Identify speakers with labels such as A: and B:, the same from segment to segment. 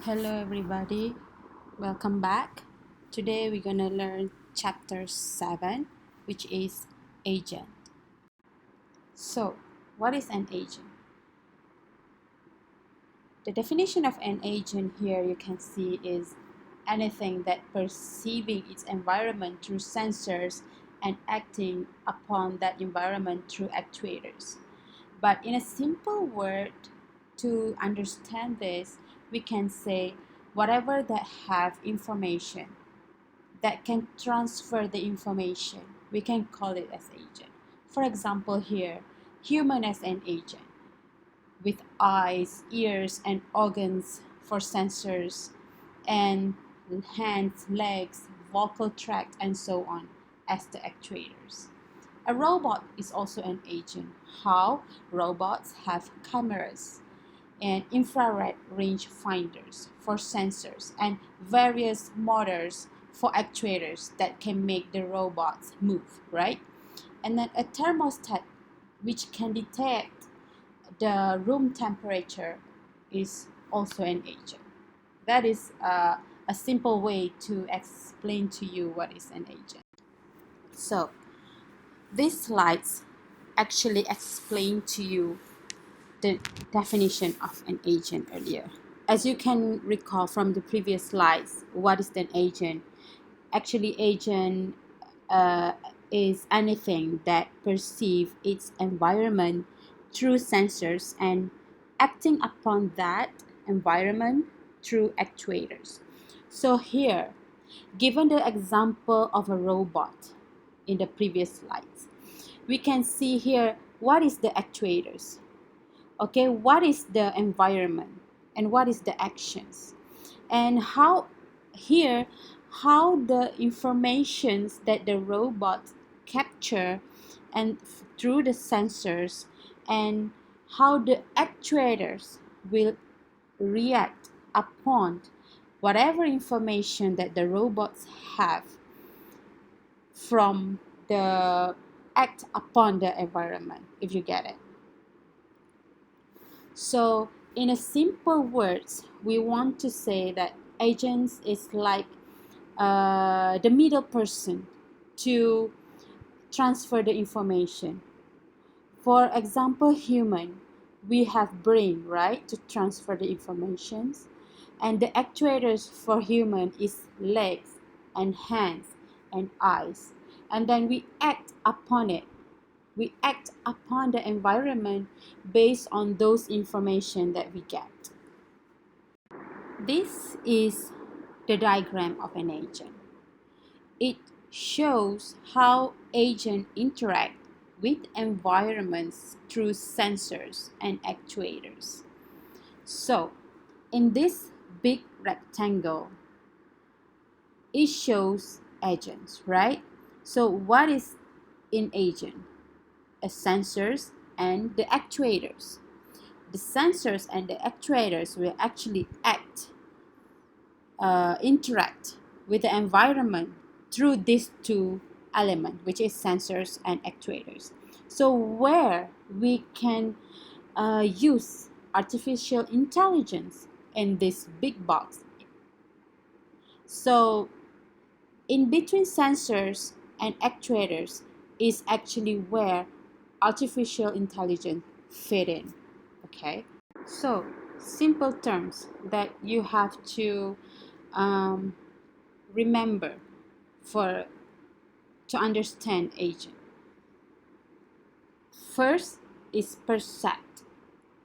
A: Hello everybody, welcome back. Today we're gonna learn chapter 7, which is agent. So, what is an agent? The definition of an agent here you can see is anything that perceiving its environment through sensors and acting upon that environment through actuators. But in a simple word, to understand this, we can say whatever that have information that can transfer the information, we can call it as agent. For example, here, human as an agent with eyes, ears, and organs for sensors, and hands, legs, vocal tract, and so on as the actuators. A robot is also an agent. How? Robots have cameras and infrared range finders for sensors and various motors for actuators that can make the robots move, right? And then a thermostat which can detect the room temperature is also an agent. That is a simple way to explain to you what is an agent. So these slides actually explain to you the definition of an agent earlier. As you can recall from the previous slides, what is an agent? Actually, agent is anything that perceives its environment through sensors and acting upon that environment through actuators. So here, given the example of a robot in the previous slides, we can see here what is the actuators. Okay, what is the environment and what is the actions, and how here how the informations that the robot capture and through the sensors, and how the actuators will react upon whatever information that the robots have from the act upon the environment, if you get it. So, in a simple words, we want to say that agents is like the middle person to transfer the information. For example, human, we have brain, right, to transfer the informations, and the actuators for human is legs and hands and eyes, and then we act upon it. We act upon the environment based on those information that we get. This is the diagram of an agent. It shows how agents interact with environments through sensors and actuators. So, in this big rectangle, it shows agents, right? So, what is in agent? Sensors and the actuators. The sensors and the actuators will actually interact with the environment through these two elements, which is sensors and actuators. So where we can use artificial intelligence in this big box. So in between sensors and actuators is actually where artificial intelligence fit in. Okay, so simple terms that you have to remember for to understand agent. First is percept.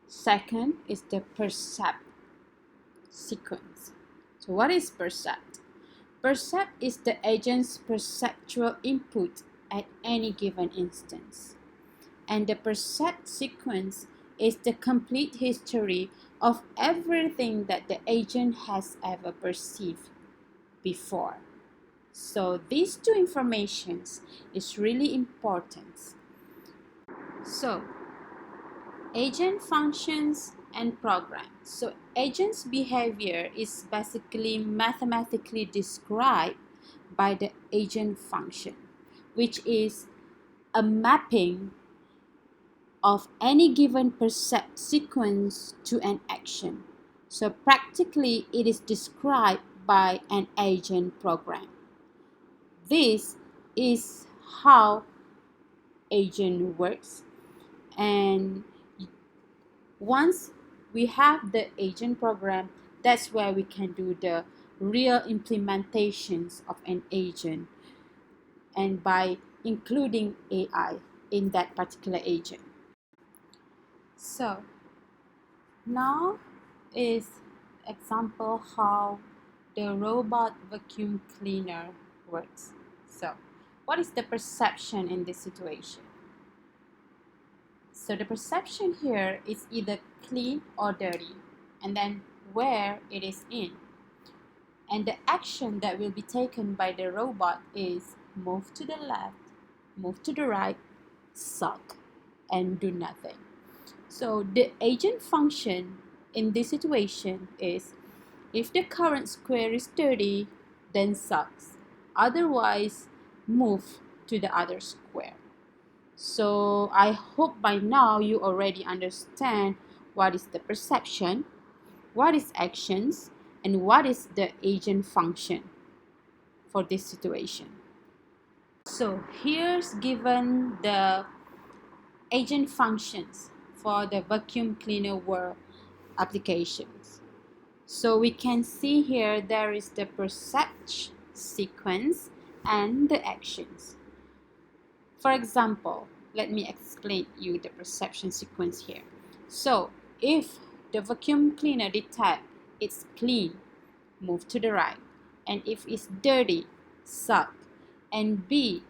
A: Second is the percept sequence. So what is percept? Percept is the agent's perceptual input at any given instance. And the percept sequence is the complete history of everything that the agent has ever perceived before. So these two informations is really important. So agent functions and program. So agent's behavior is basically mathematically described by the agent function, which is a mapping of any given percept sequence to an action. So practically, it is described by an agent program. This is how agent works, and once we have the agent program, that's where we can do the real implementations of an agent, and by including AI in that particular agent. So now is example how the robot vacuum cleaner works. So what is the perception in this situation? So the perception here is either clean or dirty, and then where it is in. And the action that will be taken by the robot is move to the left, move to the right, suck, and do nothing. So the agent function in this situation is if the current square is dirty, then sucks. Otherwise, move to the other square. So I hope by now you already understand what is the perception, what is actions, and what is the agent function for this situation. So here's given the agent functions for the vacuum cleaner world applications. So we can see here there is the perception sequence and the actions. For example, let me explain you the perception sequence here. So if the vacuum cleaner detect it's clean, move to the right, and if it's dirty, suck, and B,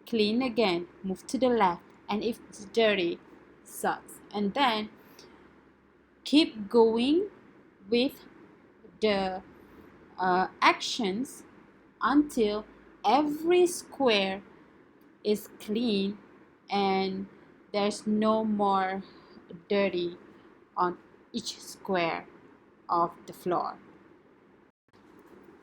A: clean again, move to the left, and if it's dirty, sucks, and then keep going with the actions until every square is clean and there's no more dirty on each square of the floor.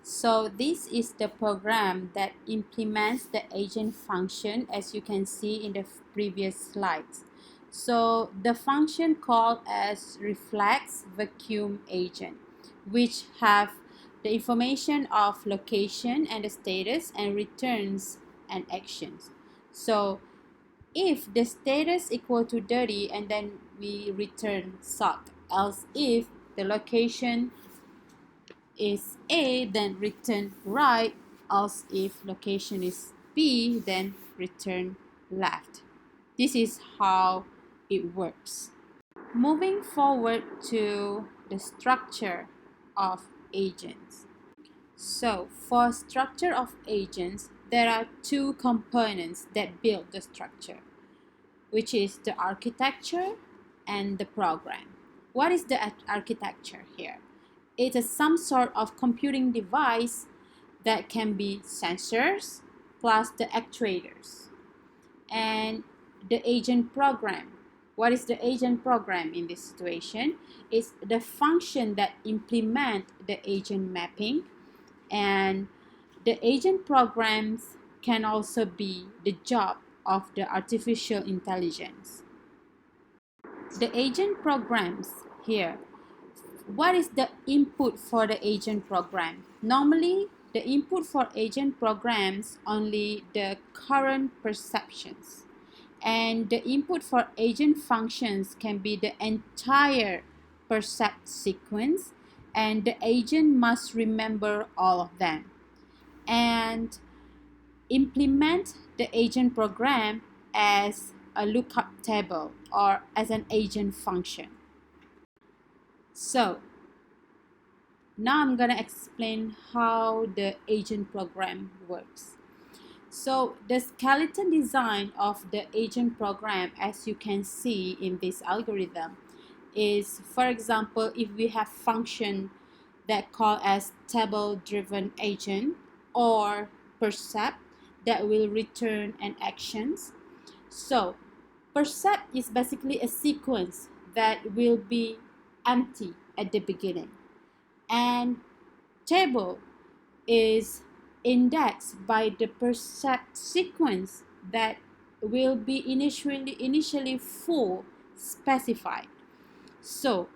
A: So this is the program that implements the agent function, as you can see in the previous slides. So the function called as reflex vacuum agent, which have the information of location and the status and returns and actions. So if the status equal to dirty, and then we return suck, else if the location is A, then return right, else if location is B, then return left. This is how it works. Moving forward to the structure of agents. So for structure of agents, there are two components that build the structure, which is the architecture and the program. What is the architecture here? It is some sort of computing device that can be sensors plus the actuators. And the agent program. What is the agent program in this situation? It's the function that implement the agent mapping, and the agent programs can also be the job of the artificial intelligence. The agent programs here. What is the input for the agent program? Normally, the input for agent programs only the current perceptions, and the input for agent functions can be the entire percept sequence, and the agent must remember all of them and implement the agent program as a lookup table or as an agent function. So now I'm going to explain how the agent program works. So the skeleton design of the agent program, as you can see in this algorithm, is, for example, if we have function that call as table driven agent or percept that will return an actions. So percept is basically a sequence that will be empty at the beginning, and table is indexed by the percept sequence that will be initially full specified. So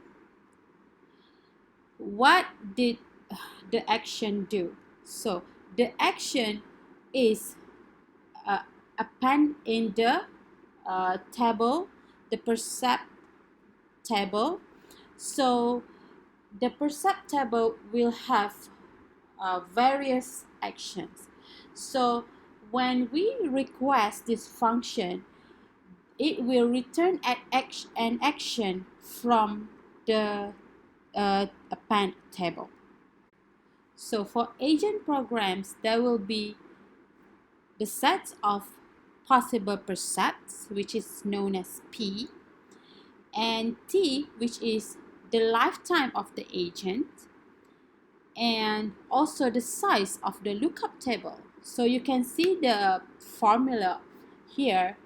A: what did the action do? So the action is append in the table, the percept table. So the percept table will have various actions. So when we request this function, it will return an action from the append table. So for agent programs, there will be the set of possible percepts, which is known as P, and T, which is the lifetime of the agent, and also the size of the lookup table. So you can see the formula here.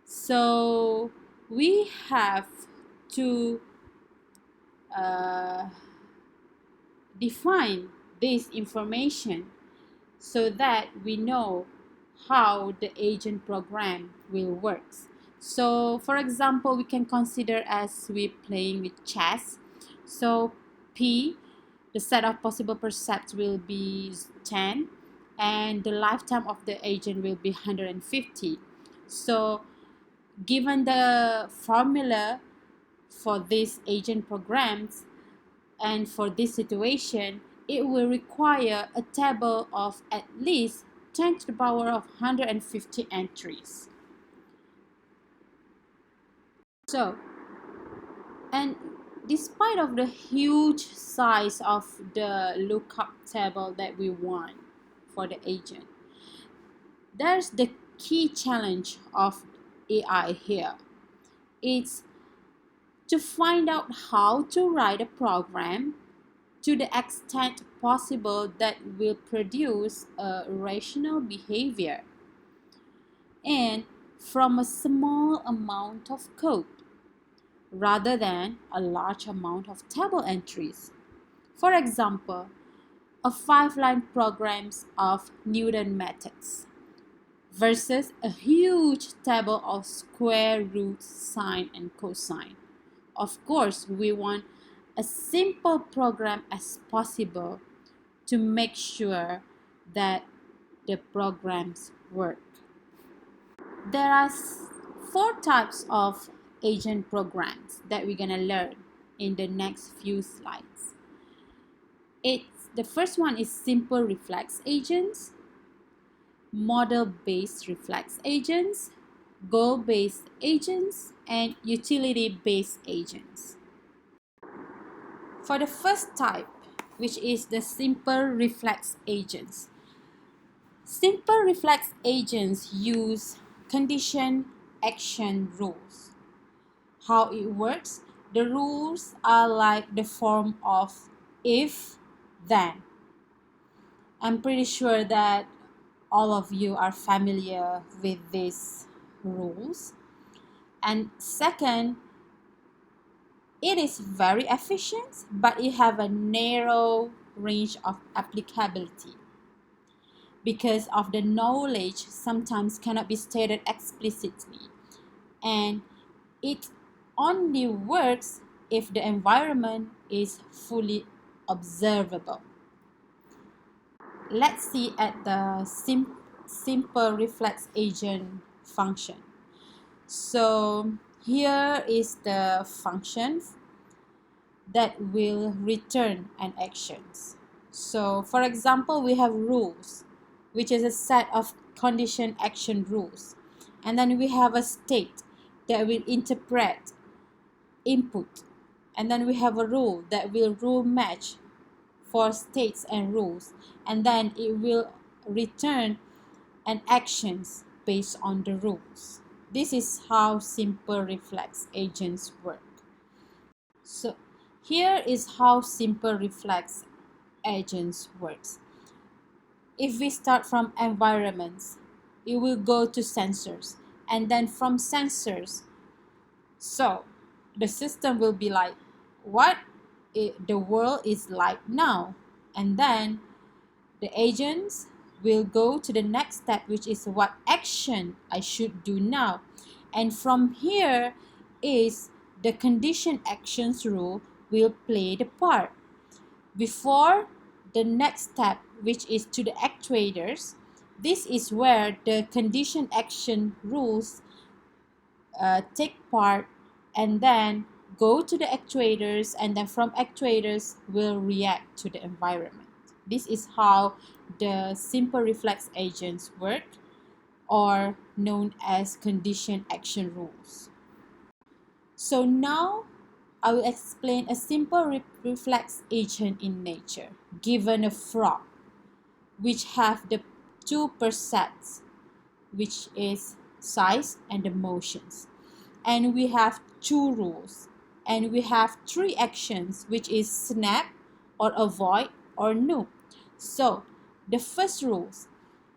A: So we have to uh, define this information so that we know how the agent program will work. So for example, we can consider as we playing with chess. So P, the set of possible percepts will be 10, and the lifetime of the agent will be 150. So given the formula for these agent programs, and for this situation, it will require a table of at least 10 to the power of 150 entries. So, and despite of the huge size of the lookup table that we want for the agent, there's the key challenge of AI here. It's to find out how to write a program to the extent possible that will produce a rational behavior and from a small amount of code rather than a large amount of table entries. For example, a 5-line programs of Newton methods versus a huge table of square roots, sine and cosine. Of course, we want a simple program as possible to make sure that the programs work. There are 4 types of agent programs that we're gonna learn in the next few slides. The first one is simple reflex agents, model-based reflex agents, goal-based agents, and utility-based agents. For the first type, which is the simple reflex agents, simple reflex agents use condition action rules. How it works, the rules are like the form of if, then. I'm pretty sure that all of you are familiar with these rules. And second, it is very efficient, but it have a narrow range of applicability because of the knowledge sometimes cannot be stated explicitly, and it only works if the environment is fully observable. Let's see at the simple reflex agent function. So here is the function that will return an actions. So for example, we have rules, which is a set of condition action rules. And then we have a state that will interpret input. And then we have a rule that will rule match for states and rules. And then it will return an actions based on the rules. This is how simple reflex agents work. So here is how simple reflex agents works. If we start from environments, it will go to sensors, and then from sensors, so the system will be like what the world is like now, and then the agents will go to the next step, which is what action I should do now. And from here is the condition actions rule, will play the part. Before the next step, which is to the actuators, this is where the condition action rules take part, and then go to the actuators, and then from actuators will react to the environment. This is how the simple reflex agents work, or known as condition action rules. So now I will explain a simple reflex agent in nature. Given a frog which have the two percepts, which is size and the motions, and we have two rules, and we have three actions, which is snap or avoid or no. So the first rules: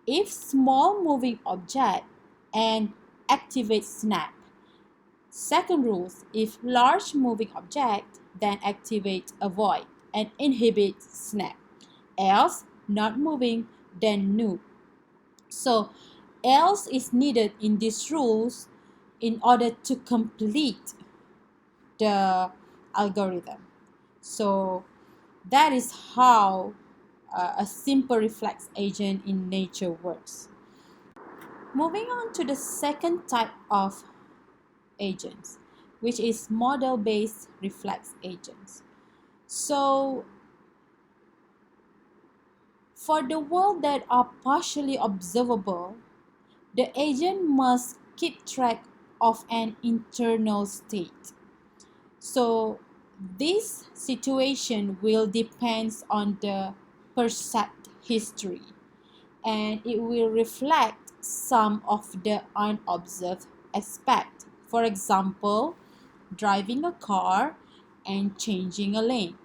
A: if small moving object, and activate snap. Second rules: if large moving object, then activate avoid and inhibit snap. Else not moving, then no. So else is needed in these rules in order to complete the algorithm. So that is how a simple reflex agent in nature works. Moving on to the second type of agents, which is model-based reflex agents. So for the world that are partially observable, the agent must keep track of an internal state. So this situation will depend on the percept history, and it will reflect some of the unobserved aspect. For example, driving a car and changing a lane.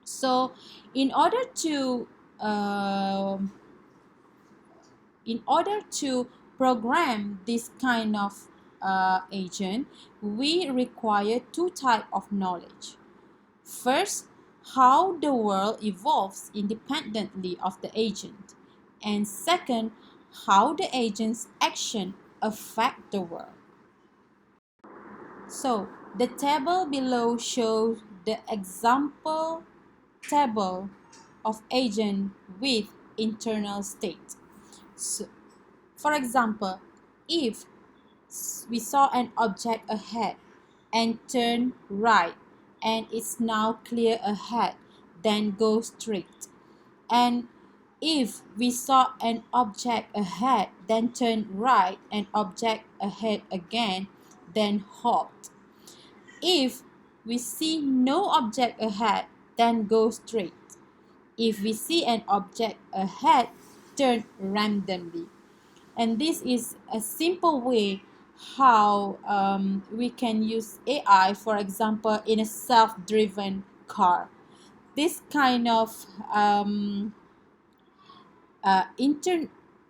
A: So in order to um program this kind of agent, we require two types of knowledge. First, how the world evolves independently of the agent, and second, how the agent's action affect the world. So the table below shows the example table of agent with internal state. So, for example, if we saw an object ahead and turn right, and it's now clear ahead, then go straight. And if we saw an object ahead, then turn right, and object ahead again, then halt. If we see no object ahead, then go straight. If we see an object ahead, turn randomly. And this is a simple way how we can use AI, for example, in a self-driven car. This kind of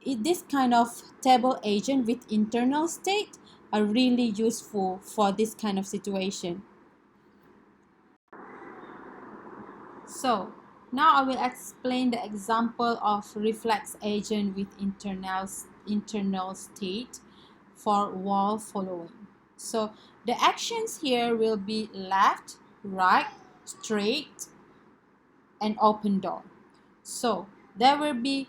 A: this kind of table agent with internal state are really useful for this kind of situation. So now I will explain the example of reflex agent with internal state for wall following. So the actions here will be left, right, straight, and open door. So there will be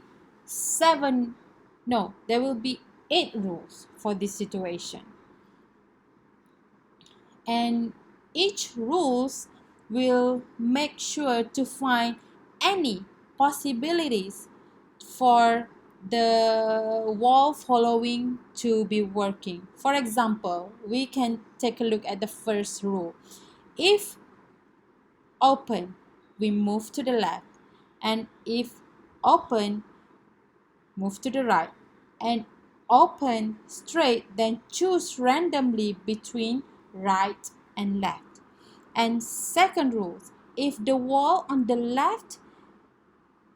A: there will be 8 rules for this situation. And each rules will make sure to find any possibilities for the wall following to be working. For example, we can take a look at the first rule. If open, we move to the left, and if open, move to the right, and open straight, then choose randomly between right and left. And second rule, if the wall on the left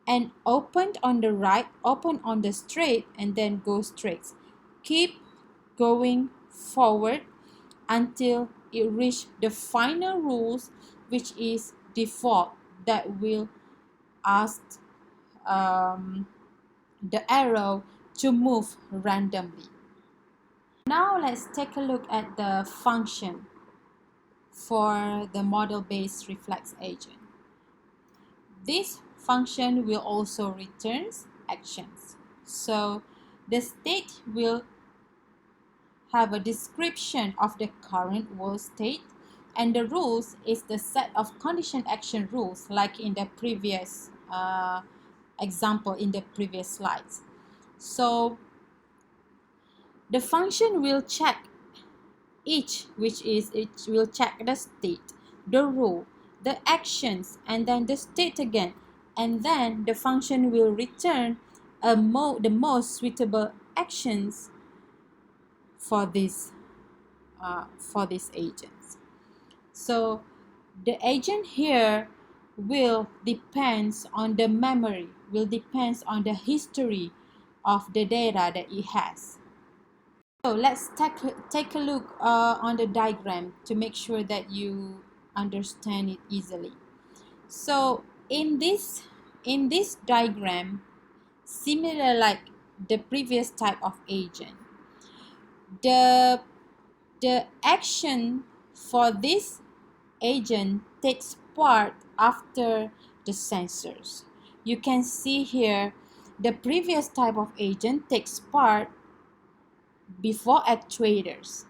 A: and opened on the right, open on the straight, and then go straight. Keep going forward until it reach the final rules, which is default, that will ask the arrow to move randomly. Now let's take a look at the function for the model-based reflex agent. This function will also return actions. So the state will have a description of the current world state, and the rules is the set of condition action rules like in the previous example in the previous slides. So the function will check it will check the state, the rule, the actions, and then the state again, and then the function will return the most suitable actions for these agents. So the agent here will depends on the memory, will depends on the history of the data that it has. So let's take a look on the diagram to make sure that you understand it easily. So in this diagram, similar like the previous type of agent, the action for this agent takes part after the sensors. You can see here the previous type of agent takes part before actuators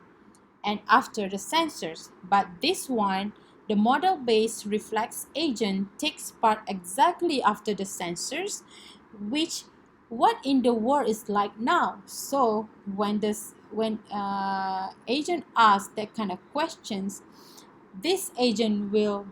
A: and after the sensors, but this one, the model-based reflex agent, takes part exactly after the sensors, which what in the world is like now. So when agent asks that kind of questions, this agent will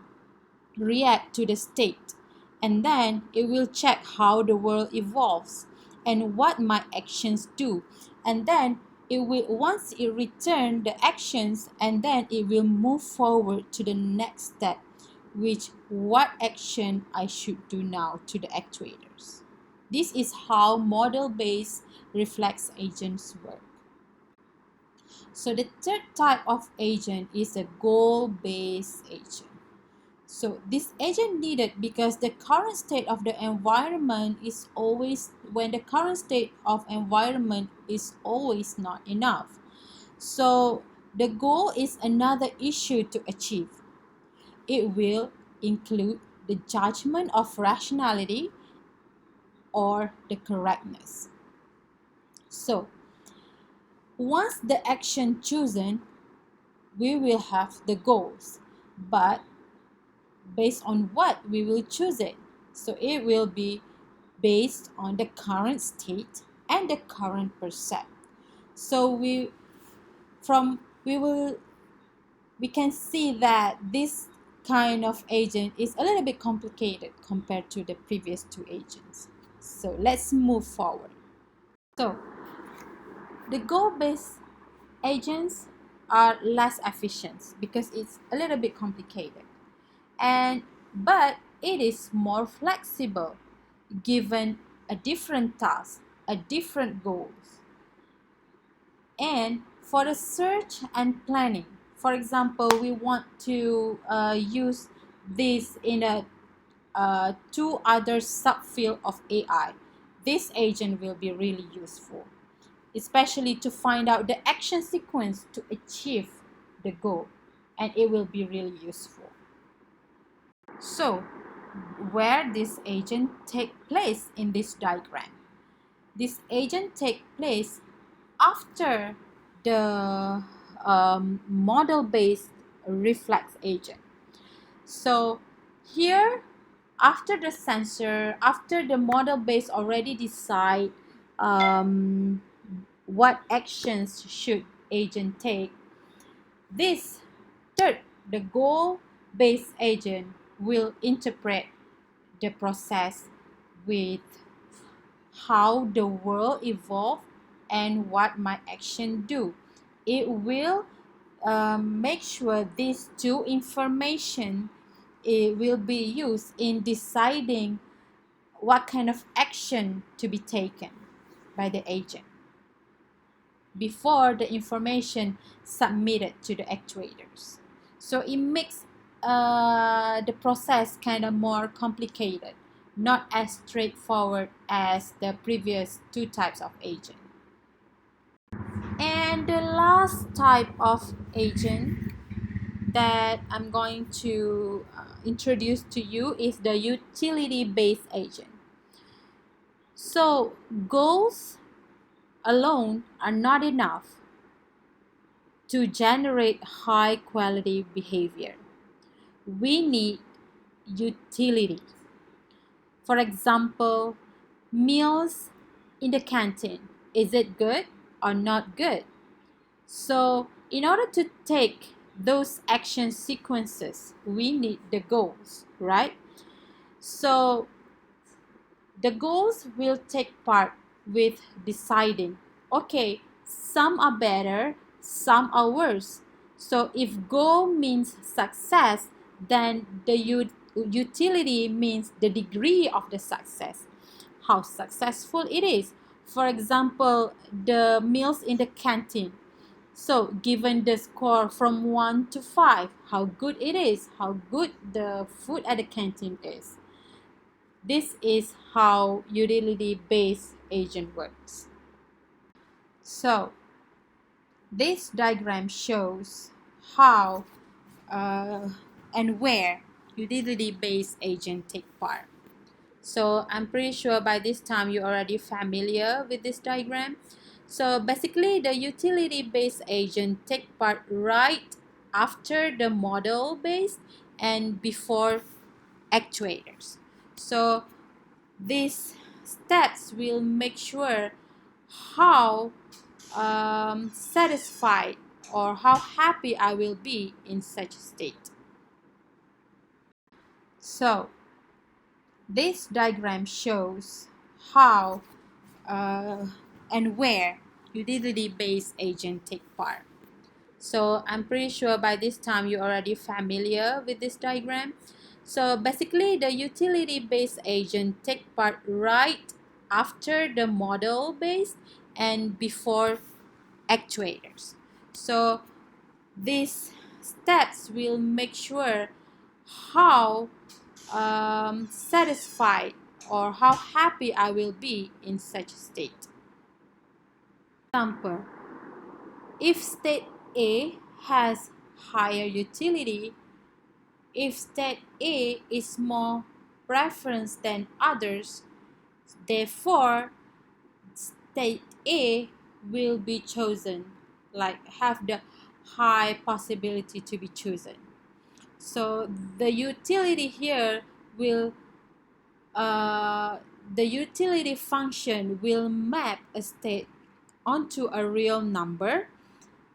A: react to the state, and then it will check how the world evolves and what my actions do, and then it will, once it return the actions, and then it will move forward to the next step, which what action I should do now to the actuators. This is how model-based reflex agents work. So the third type of agent is a goal-based agent. So this agent needed because the current state of the environment is always, when the current state of environment is always not enough. So the goal is another issue to achieve. It will include the judgment of rationality or the correctness. So once the action chosen, we will have the goals, but based on what we will choose it. So it will be based on the current state and the current percept. So we can see that this kind of agent is a little bit complicated compared to the previous two agents. So let's move forward. So the goal-based agents are less efficient because it's a little bit complicated, but it is more flexible given a different task, a different goals. And for the search and planning, for example, we want to use this in a two other subfield of AI. This agent will be really useful, especially to find out the action sequence to achieve the goal, and it will be really useful. So where this agent take place in this diagram? This agent take place after the model-based reflex agent. So here, after the sensor, after the model-based already decide what actions should agent take, this third, the goal-based agent will interpret the process with how the world evolved and what my action do. It will make sure these two information it will be used in deciding what kind of action to be taken by the agent before the information submitted to the actuators. So it makes the process kind of more complicated, not as straightforward as the previous two types of agent. And the last type of agent that I'm going to introduce to you is the utility-based agent. So goals alone are not enough to generate high quality behavior. We need utility. For example, meals in the canteen. Is it good or not good? So, in order to take those action sequences, we need the goals, right? So, the goals will take part with deciding, okay, some are better, some are worse. So if goal means success, then the utility means the degree of the success, how successful it is. For example, the meals in the canteen. So given the score from 1 to 5, how good it is, how good the food at the canteen is. This is how utility-based agent works. So this diagram shows how and where utility-based agent take part. So I'm pretty sure by this time you're already familiar with this diagram. So basically the utility-based agent take part right after the model-based and before actuators. So these steps will make sure how satisfied or how happy I will be in such a state. So this diagram shows how and where utility-based agent take part. So I'm pretty sure by this time you're already familiar with this diagram. So basically the utility-based agent take part right after the model-based and before actuators. So these steps will make sure how satisfied or how happy I will be in such a state. Example, if state A has higher utility, if state A is more preference than others, therefore state A will be chosen, like have the high possibility to be chosen. So the utility here will the utility function will map a state onto a real number,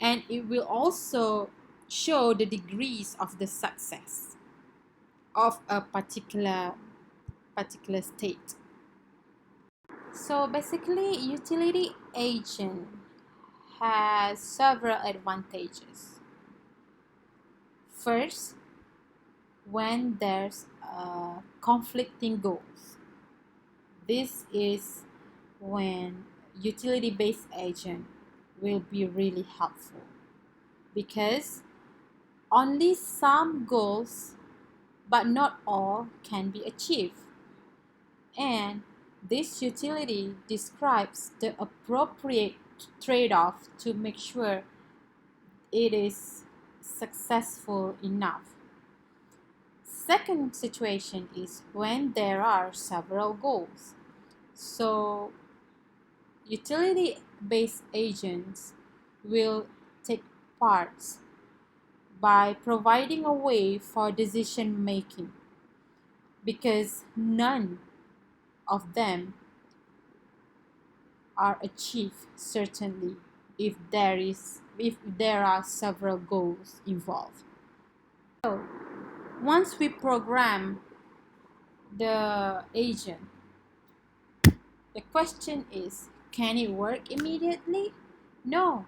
A: and it will also show the degrees of the success of a particular state. So basically utility agent has several advantages. First, when there's conflicting goals, this is when utility-based agent will be really helpful, because only some goals but not all can be achieved, and this utility describes the appropriate trade-off to make sure it is successful enough. Second situation is when there are several goals. So utility-based agents will take part by providing a way for decision making, because none of them are achieved certainly if there are several goals involved. So once we program the agent, the question is, can it work immediately? No,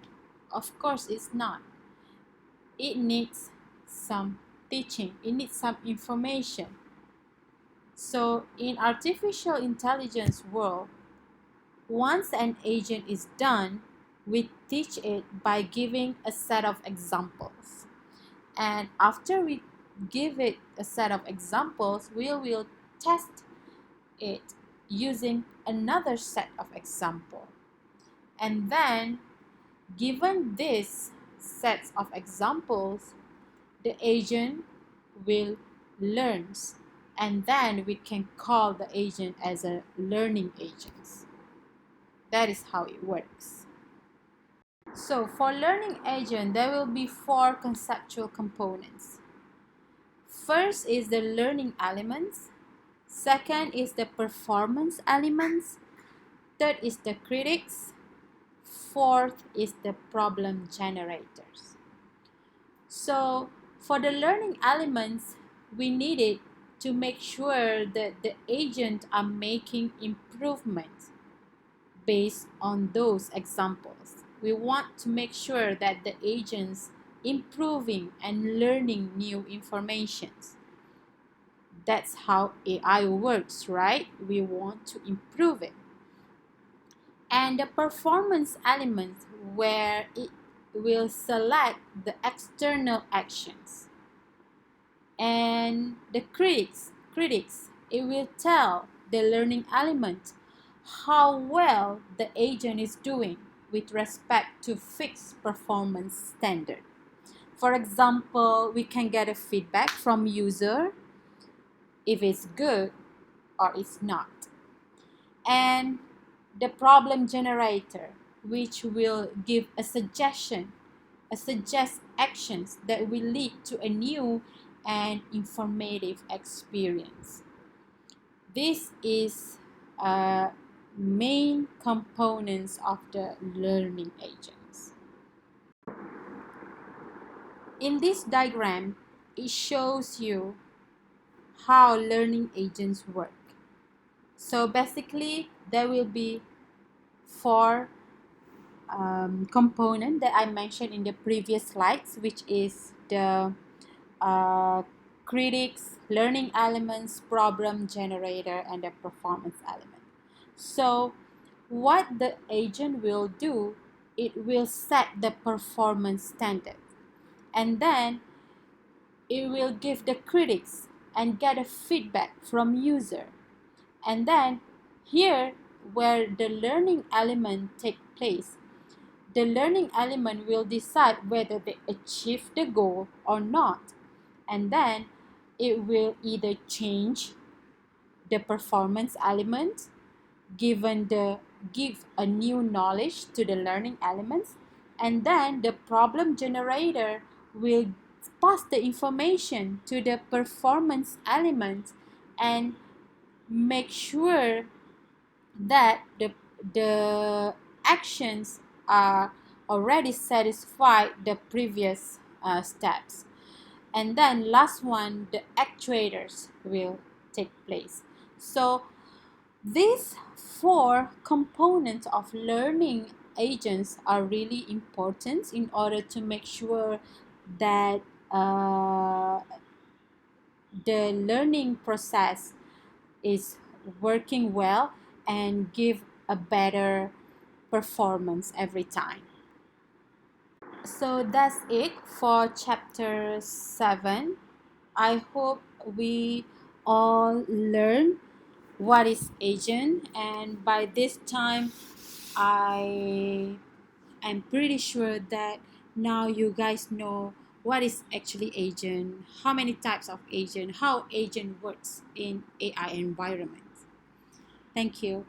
A: of course it's not. It needs some teaching, it needs some information. So in artificial intelligence world, once an agent is done, we teach it by giving a set of examples. And after we give it a set of examples, we will test it using another set of examples. And then, given these sets of examples, the agent will learn, and then we can call the agent as a learning agent. That is how it works. So for learning agent, there will be 4 conceptual components. First is the learning elements. Second is the performance elements. Third is the critics. Fourth is the problem generators. So for the learning elements, we needed to make sure that the agents are making improvements based on those examples. We want to make sure that the agents improving and learning new informations. That's how AI works, right? We want to improve it. And the performance element, where it will select the external actions. And the critics, it will tell the learning element how well the agent is doing with respect to fixed performance standard. For example, we can get a feedback from user if it's good or it's not. And the problem generator, which will give a suggestion, suggest actions that will lead to a new and informative experience. This is main components of the learning agents. In this diagram, it shows you how learning agents work. So basically, there will be 4 component that I mentioned in the previous slides, which is the critics, learning elements, problem generator, and the performance element. So what the agent will do, it will set the performance standard, and then it will give the critics and get a feedback from user. And then here, where the learning element take place, the learning element will decide whether they achieve the goal or not. And then it will either change the performance element, give a new knowledge to the learning elements, and then the problem generator will pass the information to the performance element and make sure that the actions are already satisfied the previous steps. And then last one, the actuators will take place. So these 4 components of learning agents are really important in order to make sure that the learning process is working well and give a better performance every time. So that's it for chapter 7. I hope we all learn what is agent, and by this time I am pretty sure that now you guys know what is actually agent, how many types of agent, how agent works in AI environment. Thank you.